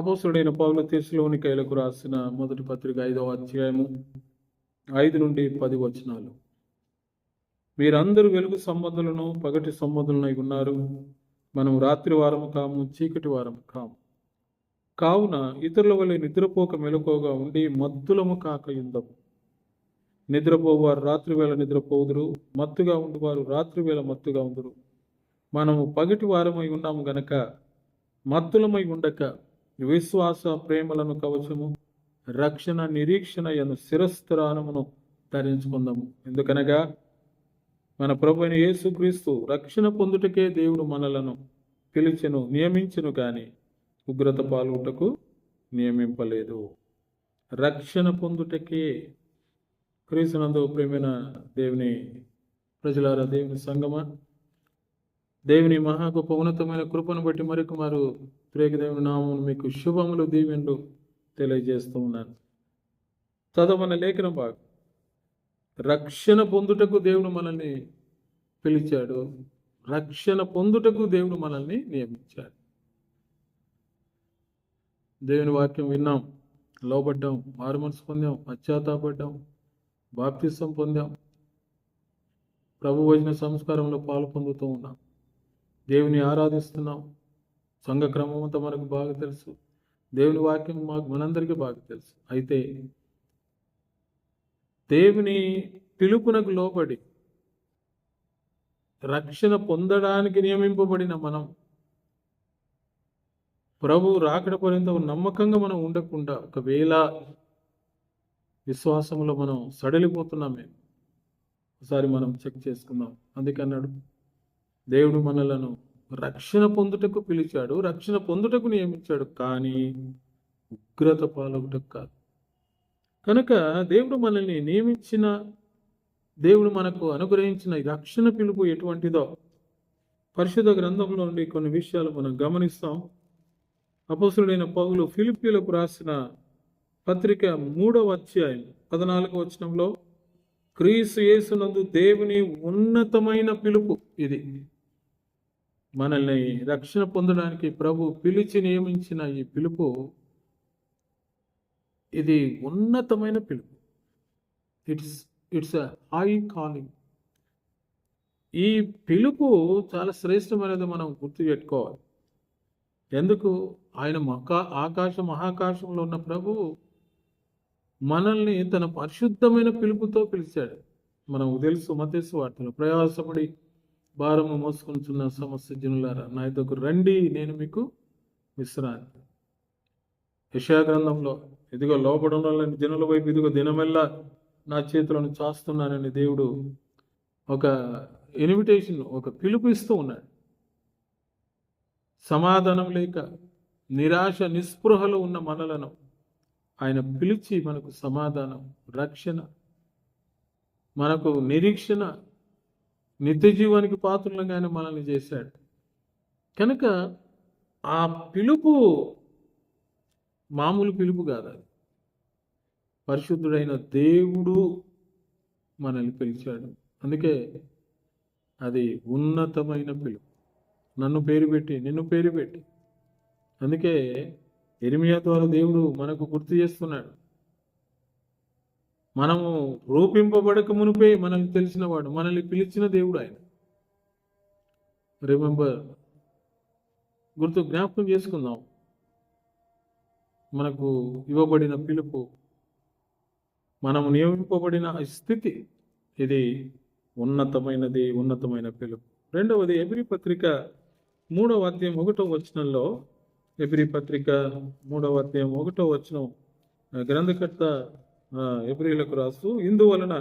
అపోస్తలుడైన పౌలు తెస్సలోనికైలకు రాసిన మొదటి పత్రిక 5వ అధ్యాయము 5 నుండి 10 వచనాలు. మీరందరూ వెలుగు సంబంధులను పగటి సంబంధులనై ఉన్నారు. మనం రాత్రి వారము కాము, చీకటి వారము కాము. కావున ఇతరుల వలె నిద్రపోక మెలకువగా ఉండి మత్తులము కాక యుందము. నిద్రపోవారు రాత్రి వేళ నిద్రపోదురు, మత్తుగా ఉండువారు రాత్రి వేళ మత్తుగా ఉందురు. మనము పగటి వారమై ఉన్నాము గనక మత్తులమై ఉండక విశ్వాస ప్రేమలను కవచము, రక్షణ నిరీక్షణ ఎను శిరస్త్రానమును ధరించుకుందాము. ఎందుకనగా మన ప్రభు అయిన యేసుక్రీస్తు రక్షణ పొందుటకే దేవుడు మనలను పిలిచెను, నియమించెను గాని ఉగ్రత పాల్గొటకు నియమింపలేదు. రక్షణ పొందుటకే. క్రీస్తునందు ప్రేమైన దేవుని ప్రజలారా, దేవుని సంగమా, దేవుని మహా గొప్ప ఉన్నతమైన కృపను బట్టి మరొక మారు ప్రేక దేవుని నామమును మీకు శుభములు దీవెనలు తెలియజేస్తూ ఉన్నాను. చదవన లేఖన భాగం. రక్షణ పొందుటకు దేవుడు మనల్ని పిలిచాడు, రక్షణ పొందుటకు దేవుడు మనల్ని నియమించాడు. దేవుని వాక్యం విన్నాం, లోబడ్డాం, మారుమనసు పొందాం, పశ్చాత్తాపడ్డాం, బాప్తిసం పొందాం, ప్రభు వచన సంస్కారంలో పాలు పొందుతూ ఉన్నాం, దేవుని ఆరాధిస్తున్నాం. సంఘ క్రమం అంతా మనకు బాగా తెలుసు, దేవుని వాక్యం మనందరికీ బాగా తెలుసు. అయితే దేవుని పిలుపునకు లోబడి రక్షణ పొందడానికి నియమింపబడిన మనం ప్రభు రాకడ పర్యంతం నమ్మకంగా మనం ఉండకుండా ఒకవేళ విశ్వాసంలో మనం సడలిపోతున్నామే, ఒకసారి మనం చెక్ చేసుకుందాం. అందుకన్నాడు, దేవుడు మనలను రక్షణ పొందుటకు పిలిచాడు, రక్షణ పొందుటకు నియమించాడు, కానీ ఉగ్రత పాలొకటకు కాదు. కనుక దేవుడు మనల్ని నియమించిన, దేవుడు మనకు అనుగ్రహించిన రక్షణ పిలుపు ఎటువంటిదో పరిశుద్ధ గ్రంథంలో నుండి కొన్ని విషయాలు మనం గమనిస్తాం. అపోస్తలుడైన పౌలు ఫిలిప్పీలకు రాసిన పత్రిక 3వ అధ్యాయం 14వ వచనంలో, క్రీస్తు యేసునందు దేవుని ఉన్నతమైన పిలుపు ఇది. మనల్ని రక్షణ పొందడానికి ప్రభు పిలిచి నియమించిన ఈ పిలుపు, ఇది ఉన్నతమైన పిలుపు. It's a high calling. ఈ పిలుపు చాలా శ్రేష్టమైనది, మనం గుర్తుపెట్టుకోవాలి. ఎందుకు? ఆయన మహాకాశంలో ఉన్న ప్రభు మనల్ని తన పరిశుద్ధమైన పిలుపుతో పిలిచాడు. మనకు తెలుసు, మత్తయి సువార్తలో, ప్రయాసపడి భారము మోసుకొనుచున్న సమస్త జనులారా నా యొద్దకు రండి, నేను మీకు విశ్రాంతి. యెషయా గ్రంథంలో, ఇదిగో లోబడున్న జనుల వైపు ఇదిగో దినమెల్లా నా చేతులను చాస్తున్నానని దేవుడు ఒక ఇన్విటేషన్, ఒక పిలుపు ఇస్తూ ఉన్నాడు. సమాధానం లేక నిరాశ నిస్పృహలో ఉన్న మనలను ఆయన పిలిచి మనకు సమాధానం, రక్షణ, మనకు నిరీక్షణ, నిత్య జీవానికి పాత్రలుగానే మనల్ని చేశాడు. కనుక ఆ పిలుపు మామూలు పిలుపు కాదు, అది పరిశుద్ధుడైన దేవుడు మనల్ని పిలిచాడు. అందుకే అది ఉన్నతమైన పిలుపు. నన్ను పేరు పెట్టి, నిన్ను పేరు పెట్టి. అందుకే యిర్మీయా ద్వారా దేవుడు మనకు గుర్తు చేస్తున్నాడు, మనము రూపింపబడక మునిపే మనల్ని తెలిసినవాడు, మనల్ని పిలిచిన దేవుడు ఆయన. రిమెంబర్, జ్ఞాపకం చేసుకుందాం. మనకు ఇవ్వబడిన పిలుపు, మనము నియమింపబడిన స్థితి, ఇది ఉన్నతమైనది, ఉన్నతమైన పిలుపు. రెండవది, ఎబ్రీ పత్రిక 3వ అధ్యాయం 1వ వచనంలో, ఎబ్రీ పత్రిక 3వ అధ్యాయం 1వ వచనం గ్రంథకర్త ఎబ్రీలకు రాస్తూ, ఇందువలన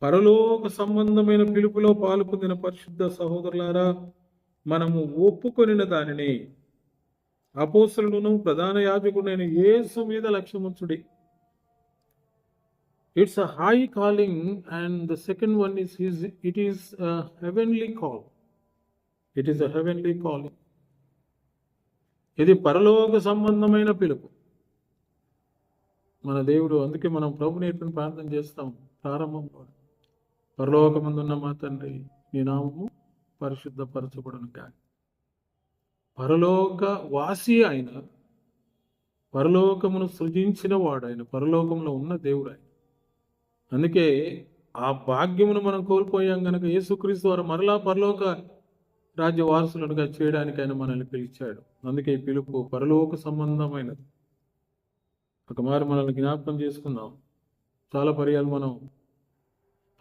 పరలోక సంబంధమైన పిలుపులో పాలు పొందిన పరిశుద్ధ సహోదరులారా, మనము ఒప్పుకొనిన దానిని అపోస్తలుడును ప్రధాన యాజకుడైన యేసు మీద లక్ష్యముంచుడి. It's a high calling, and the second one is it is a heavenly call. It is a heavenly calling. ఇది పరలోక సంబంధమైన పిలుపు. మన దేవుడు, అందుకే మనం ప్రభు నేర్పిన ప్రార్థన చేస్తాం ప్రారంభంలో, పరలోకమందున్న మా తండ్రి, నీ నామము పరిశుద్ధపరచబడును కాక. పరలోక వాసి ఆయన పరలోకమును సృజించిన వాడు ఆయన, పరలోకంలో ఉన్న దేవుడు ఆయన. అందుకే ఆ భాగ్యమును మనం కోల్పోయాం కనుక యేసుక్రీస్తు వారు మరలా పరలోక రాజ్య వారసులుగా చేయడానికి ఆయన మనల్ని పిలిచాడు. అందుకే ఈ పిలుపు పరలోక సంబంధమైనది. ఒకమారు మనల్ని జ్ఞాపకం చేసుకుందాం. చాలా పర్యాలు మనం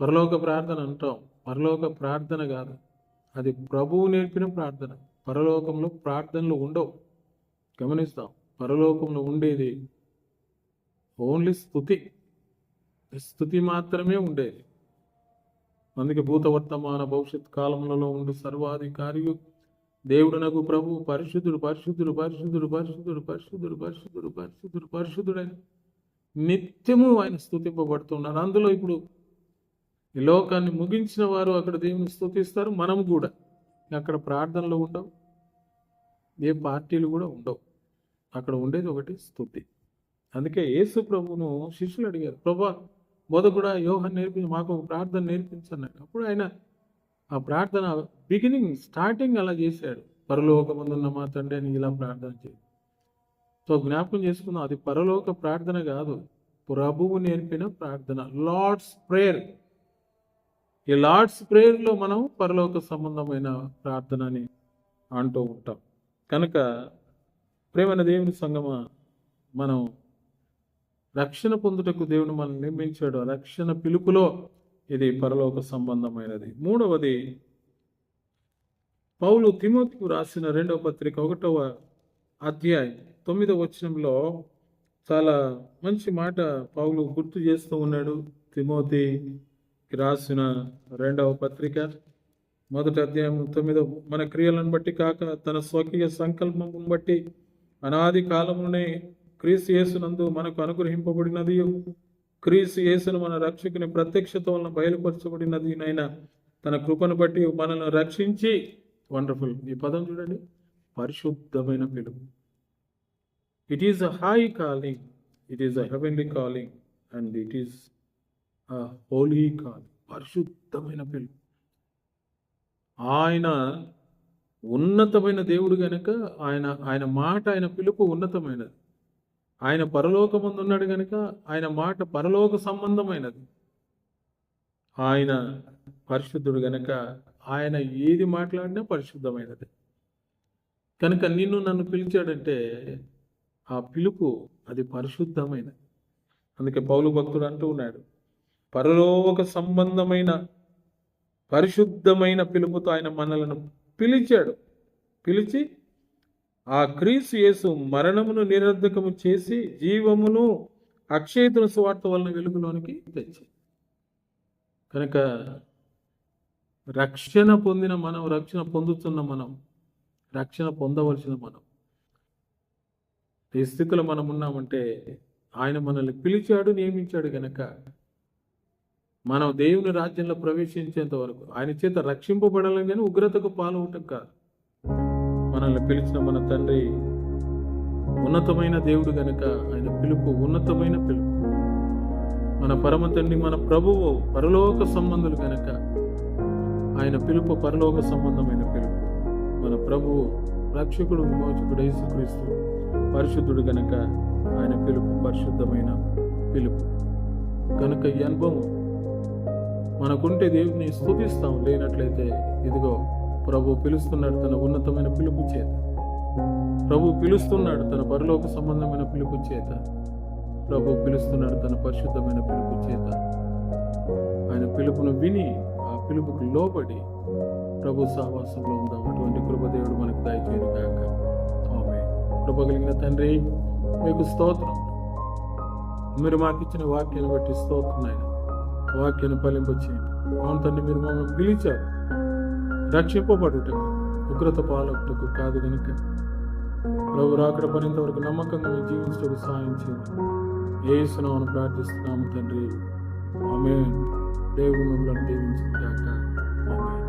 పరలోక ప్రార్థన అంటాం. పరలోక ప్రార్థన కాదు, అది ప్రభువు నేర్పిన ప్రార్థన. పరలోకంలో ప్రార్థనలు ఉండవు. గమనిస్తాం, పరలోకంలో ఉండేది ఓన్లీ స్తుతి మాత్రమే ఉండేది. అందుకే భూత వర్తమాన భవిష్యత్ కాలంలో ఉండే సర్వాధికారియు దేవుడునకు ప్రభు పరిశుద్ధుడు పరిశుద్ధుడు పరిశుద్ధుడు పరిశుద్ధుడు పరిశుద్ధుడు పరిశుద్ధుడు పరిశుద్ధుడు పరిశుద్ధుడని నిత్యము ఆయన స్తుతింపబడుతున్నారు. అందులో ఇప్పుడు ఈ లోకాన్ని ముగించిన వారు అక్కడ దేవుని స్తుతిస్తారు. మనం కూడా అక్కడ ప్రార్థనలు ఉండవు, ఏ పార్టీలు కూడా ఉండవు. అక్కడ ఉండేది ఒకటి స్తుతి. అందుకే యేసు ప్రభువును శిష్యులు అడిగారు, ప్రభా బోధకుడా యోహాను నేర్పించి మాకు ప్రార్థన నేర్పించన్నాడు. అప్పుడు ఆయన ఆ ప్రార్థన స్టార్టింగ్ అలా చేశాడు. పరలోకమందున్న మా తండ్రి అని ఇలా ప్రార్థన చేయి. సో జ్ఞాపకం చేసుకుందాం, అది పరలోక ప్రార్థన కాదు, ప్రభువు నేర్పిన ప్రార్థన, లార్డ్స్ ప్రేయర్. ఈ లార్డ్స్ ప్రేయర్లో మనం పరలోక సంబంధమైన ప్రార్థనని అంటూ ఉంటాం. కనుక ప్రేమైన దేవుని సంగమా, మనం రక్షణ పొందుటకు దేవుడు మనల్ని నిర్మించాడు. రక్షణ పిలుపులో ఇది పరలోక సంబంధమైనది. మూడవది, పౌలు తిమోతికు రాసిన 2వ పత్రిక 1వ అధ్యాయం 9వ వచనంలో చాలా మంచి మాట పౌలు గుర్తు చేస్తూ ఉన్నాడు. తిమోతికి రాసిన 2వ పత్రిక 1వ అధ్యాయం 9, మన క్రియలను బట్టి కాక తన స్వకీయ సంకల్పం బట్టి అనాది కాలమునే క్రీస్తు యేసునందు మనకు అనుగ్రహింపబడినది, క్రీస్తు యేసును మన రక్షకుని ప్రత్యక్షత వలన బయలుపరచబడినది నైనా తన కృపను బట్టి మనల్ని రక్షించి, వండర్ఫుల్, ఈ పదం చూడండి, పరిశుద్ధమైన పిలుపు. It is a high calling, it is a heavenly calling and it is a holy calling. పరిశుద్ధమైన పిలుపు. ఆయన ఉన్నతమైన దేవుడు కనుక ఆయన మాట, ఆయన పిలుపు ఉన్నతమైనది. ఆయన పరలోకమందు ఉన్నాడు కనుక ఆయన మాట పరలోక సంబంధమైనది. ఆయన పరిశుద్ధుడు కనుక ఆయన ఏది మాట్లాడినా పరిశుద్ధమైనది. కనుక నిన్ను నన్ను పిలిచాడంటే ఆ పిలుపు అది పరిశుద్ధమైనది. అందుకే పౌలు భక్తుడు అంటూ ఉన్నాడు, పరలోక సంబంధమైన పరిశుద్ధమైన పిలుపుతో ఆయన మనలను పిలిచాడు. పిలిచి ఆ క్రీస్తు యేసు మరణమును నిరర్ధకము చేసి జీవమును అక్షయతను సువార్త వలన వెలుగులోనికి తెచ్చి. కనుక రక్షణ పొందిన మనం, రక్షణ పొందుతున్న మనం, రక్షణ పొందవలసిన మనం ఈ స్థితిలో మనం ఉన్నామంటే ఆయన మనల్ని పిలిచాడు, నియమించాడు. కనుక మనం దేవుని రాజ్యంలో ప్రవేశించేంత వరకు ఆయన చేత రక్షింపబడాలని, కానీ ఉగ్రతకు పాల్గొనటం కాదు. మనల్ని పిలిచిన మన తండ్రి ఉన్నతమైన దేవుడు కనుక ఆయన పిలుపు ఉన్నతమైన పిలుపు. మన పరమ తండ్రి, మన ప్రభువు పరలోక సంబంధులు కనుక ఆయన పిలుపు పరలోక సంబంధమైన పిలుపు. మన ప్రభువు రక్షకుడు, విమోచకుడు యేసుక్రీస్తు పరిశుద్ధుడు కనుక ఆయన పిలుపు పరిశుద్ధమైన పిలుపు. కనుక ఈ అనుభవం మనకుంటే దేవుని స్తుతిస్తాం, లేనట్లయితే ఇదిగో ప్రభు పిలుస్తున్నాడు తన ఉన్నతమైన పిలుపు చేత. ప్రభు పిలుస్తున్నాడు తన పరలోక సంబంధమైన పిలుపు చేత. ప్రభు పిలుస్తున్నాడు తన పరిశుద్ధమైన పిలుపు చేత. ఆయన పిలుపును విని ఆ పిలుపుకు లోబడి ప్రభు సహవాసంలో ఉందాం. అటువంటి కృపదేవుడు మనకు దయచేయను గాక. ఆమేన్. కృప కలిగిన తండ్రి, మీకు స్తోత్రం. మీరు మాకు ఇచ్చిన వాక్యాన్ని బట్టి స్తోత్రం. ఆయన వాక్యాన్ని ఫలింపచేయండి. అవును తండ్రి, మీరు మమ్మల్ని పిలిచారు రక్షింపబడుటకు, ఉగ్రత పాలకుటకు కాదు కనుక ప్రభు రాకడ పనేంత వరకు నమ్మకంగా మేము జీవించడానికి సహాయం చేయండి. యేసు నామమున ప్రార్థిస్తున్నాము తండ్రి. ఆమేన్. దేవుడు మిమ్మల్ని దీవించును గాక. ఆమేన్.